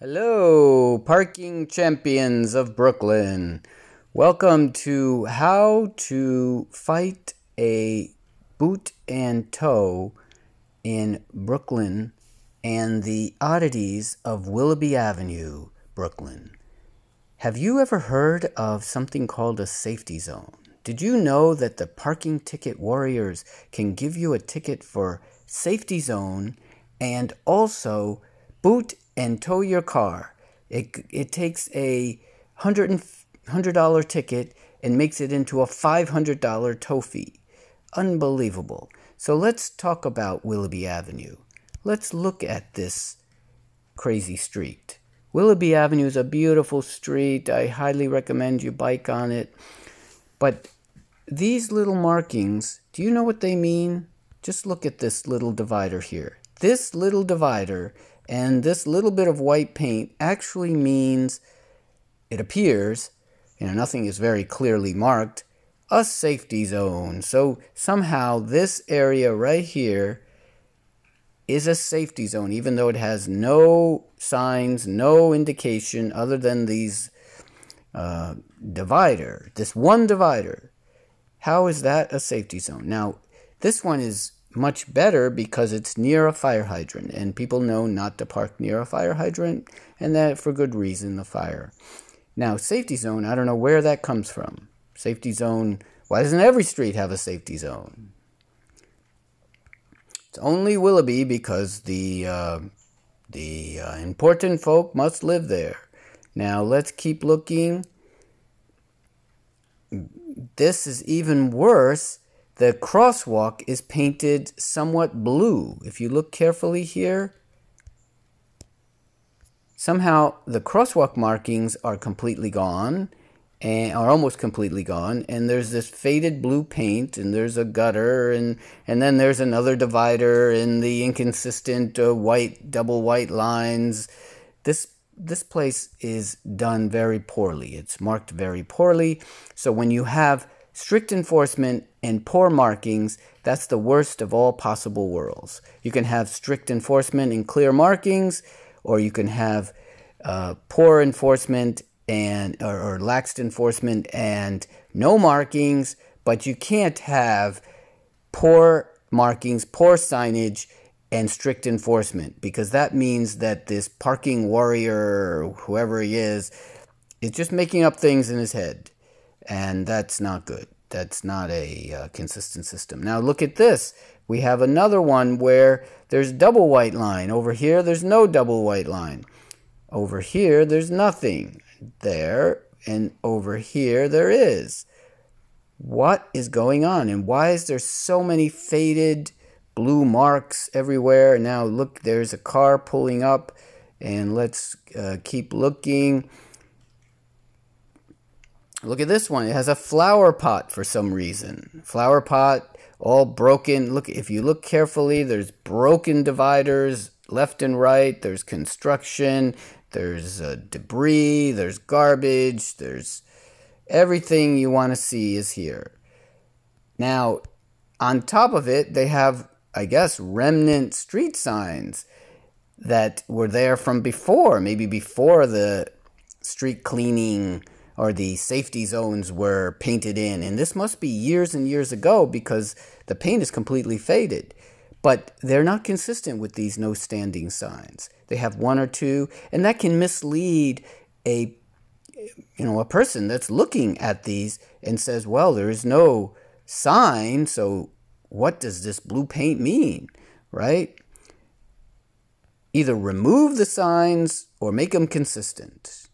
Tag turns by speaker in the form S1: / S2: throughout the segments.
S1: Hello, parking champions of Brooklyn. Welcome to how to fight a boot and tow in Brooklyn and the oddities of Willoughby Avenue, Brooklyn. Have you ever heard of something called a safety zone? Did you know that the parking ticket warriors can give you a ticket for safety zone and also boot and tow your car? It takes a $100 ticket and makes it into a $500 tow fee. Unbelievable. So let's talk about Willoughby Avenue. Let's look at this crazy street. Willoughby Avenue is a beautiful street. I highly recommend you bike on it. But these little markings, do you know what they mean? Just look at this little divider here. This little divider and this little bit of white paint actually means, it appears, nothing is very clearly marked, a safety zone. So somehow this area right here is a safety zone, even though it has no signs, no indication other than these divider, this one divider. How is that a safety zone? Now, this one is much better because it's near a fire hydrant, and people know not to park near a fire hydrant, and that for good reason, the fire. Now, safety zone, I don't know where that comes from. Safety zone, why doesn't every street have a safety zone? It's only Willoughby because the important folk must live there. Now, let's keep looking. This is even worse. The crosswalk is painted somewhat blue. If you look carefully here, somehow the crosswalk markings are completely gone, and are almost completely gone, and there's this faded blue paint, and there's a gutter, and then there's another divider, and the inconsistent double white lines. This place is done very poorly. It's marked very poorly. So when you have strict enforcement and poor markings, that's the worst of all possible worlds. You can have strict enforcement and clear markings, or you can have poor enforcement or lax enforcement and no markings, but you can't have poor markings, poor signage, and strict enforcement, because that means that this parking warrior, or whoever he is just making up things in his head. And that's not good. That's not a consistent system. Now look at this. We have another one where there's double white line. Over here, there's no double white line. Over here, there's nothing there. And over here, there is. What is going on? And why is there so many faded blue marks everywhere? Now look, there's a car pulling up. And let's keep looking. Look at this one. It has a flower pot for some reason. Flower pot, all broken. Look, if you look carefully, there's broken dividers left and right. There's construction. There's debris. There's garbage. There's everything you want to see is here. Now, on top of it, they have, I guess, remnant street signs that were there from before. Maybe before the street cleaning or the safety zones were painted in. And this must be years and years ago because the paint is completely faded. But they're not consistent with these no standing signs. They have one or two, and that can mislead a person that's looking at these and says, well, there is no sign, so what does this blue paint mean, right? Either remove the signs or make them consistent.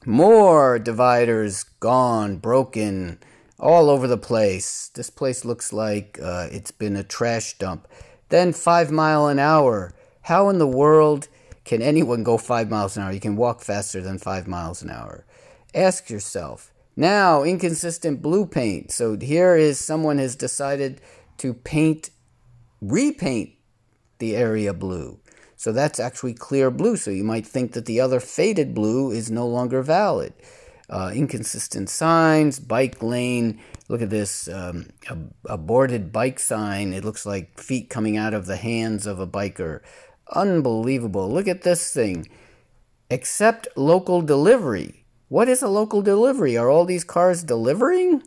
S1: More dividers gone, broken, all over the place. This place looks like it's been a trash dump. Then 5 miles an hour. How in the world can anyone go 5 miles an hour? You can walk faster than 5 miles an hour. Ask yourself. Now, inconsistent blue paint. So here is someone has decided to repaint the area blue. So that's actually clear blue. So you might think that the other faded blue is no longer valid. Inconsistent signs, bike lane. Look at this aborted bike sign. It looks like feet coming out of the hands of a biker. Unbelievable. Look at this thing. Except local delivery. What is a local delivery? Are all these cars delivering?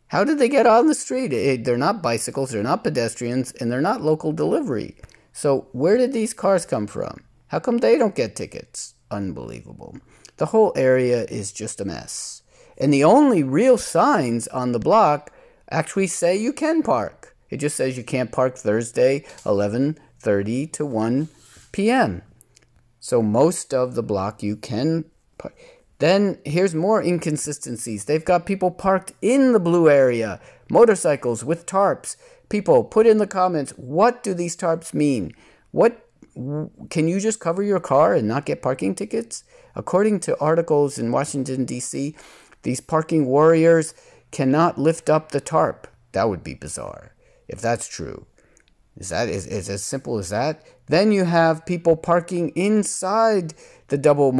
S1: How did they get on the street? They're not bicycles, they're not pedestrians, and they're not local delivery. So where did these cars come from? How come they don't get tickets? Unbelievable. The whole area is just a mess. And the only real signs on the block actually say you can park. It just says you can't park Thursday, 11:30 to 1 p.m. So most of the block you can park. Then here's more inconsistencies. They've got people parked in the blue area, motorcycles with tarps. People, put in the comments, what do these tarps mean? Can you just cover your car and not get parking tickets? According to articles in Washington, D.C., these parking warriors cannot lift up the tarp. That would be bizarre if that's true. Is as simple as that? Then you have people parking inside the double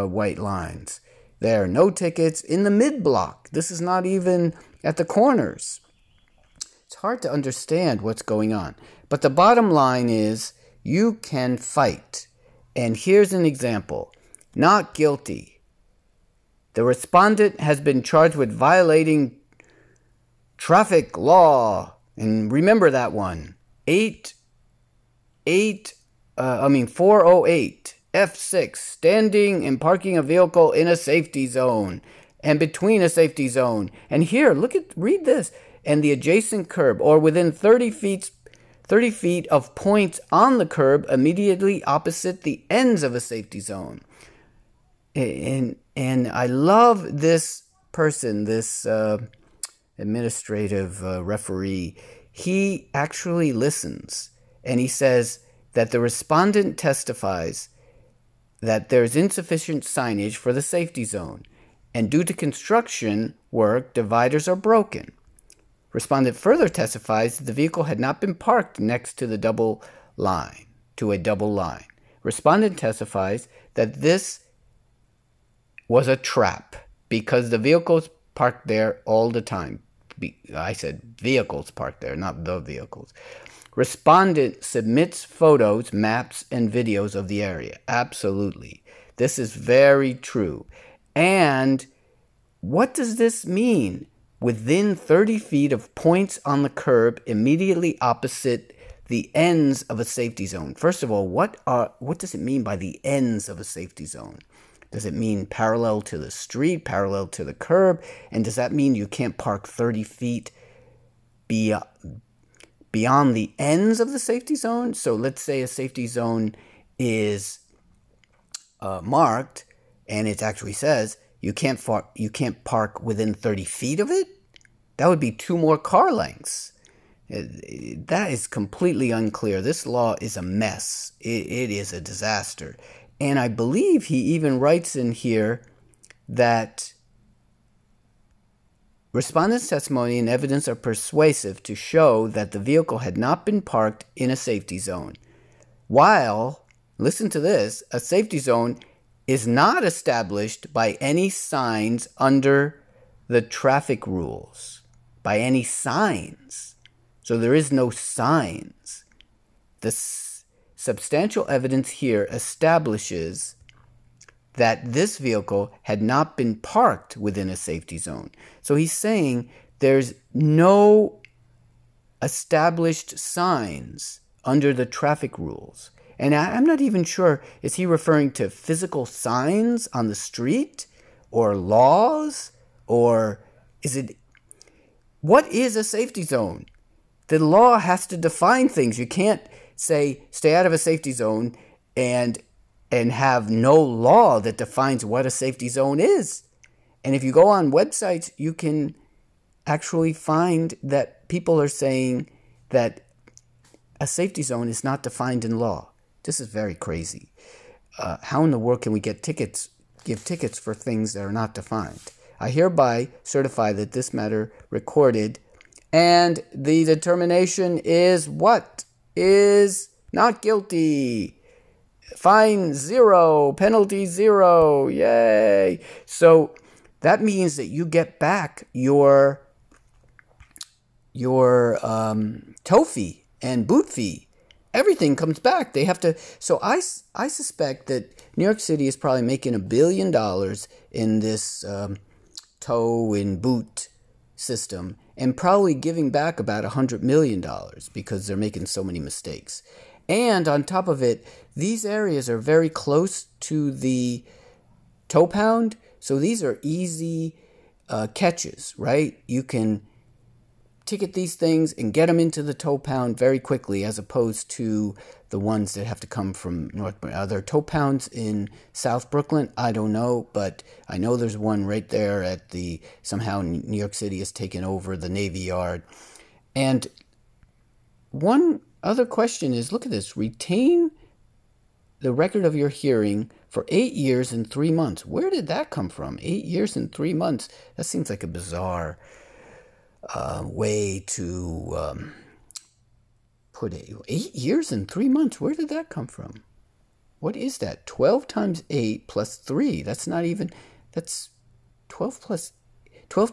S1: white lines. There are no tickets in the mid-block. This is not even at the corners. It's hard to understand what's going on. But the bottom line is you can fight. And here's an example. Not guilty. The respondent has been charged with violating traffic law. And remember that one. 408. F6, standing and parking a vehicle in a safety zone and between a safety zone. And here, read this. And the adjacent curb or within 30 feet of points on the curb immediately opposite the ends of a safety zone. And I love this person, this administrative referee. He actually listens and he says that the respondent testifies that there is insufficient signage for the safety zone, and due to construction work, dividers are broken. Respondent further testifies that the vehicle had not been parked next to a double line. Respondent testifies that this was a trap because the vehicles parked there all the time. I said vehicles parked there, not the vehicles. Respondent submits photos, maps, and videos of the area. Absolutely. This is very true. And what does this mean? Within 30 feet of points on the curb immediately opposite the ends of a safety zone. First of all, what does it mean by the ends of a safety zone? Does it mean parallel to the street, parallel to the curb? And does that mean you can't park 30 feet beyond the ends of the safety zone? So let's say a safety zone is marked, and it actually says you can't park within 30 feet of it. That would be 2 more car lengths. That is completely unclear. This law is a mess. It is a disaster. And I believe he even writes in here that respondent's testimony and evidence are persuasive to show that the vehicle had not been parked in a safety zone. While, listen to this, a safety zone is not established by any signs under the traffic rules. By any signs. So there is no signs. The substantial evidence here establishes that this vehicle had not been parked within a safety zone. So he's saying there's no established signs under the traffic rules. And I'm not even sure, is he referring to physical signs on the street or laws? Or is it, what is a safety zone? The law has to define things. You can't say stay out of a safety zone and have no law that defines what a safety zone is. And if you go on websites, you can actually find that people are saying that a safety zone is not defined in law. This is very crazy. How in the world can we give tickets for things that are not defined? I hereby certify that this matter recorded, and the determination is what? Is not guilty. Fine 0, penalty 0, yay. So that means that you get back your tow fee and boot fee. everything comes back. They have to. So I suspect that New York City is probably making $1 billion in this tow and boot system, and probably giving back about $100 million because they're making so many mistakes. And on top of it, these areas are very close to the tow pound, so these are easy catches, right? You can ticket these things and get them into the tow pound very quickly, as opposed to the ones that have to come from North. Are there tow pounds in South Brooklyn? I don't know, but I know there's one right there at the, somehow New York City has taken over the Navy Yard. And one other question is, look at this, retain the record of your hearing for 8 years and 3 months. Where did that come from? 8 years and 3 months. That seems like a bizarre way to put it. 8 years and 3 months. Where did that come from? What is that? 12 times 8 plus 3. That's not even, that's 12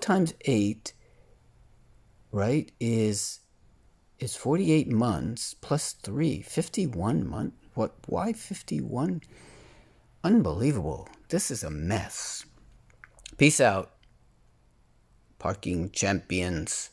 S1: times 8, right, is 48 months plus 3. 51 months. What? Why 51? Unbelievable. This is a mess. Peace out, parking champions.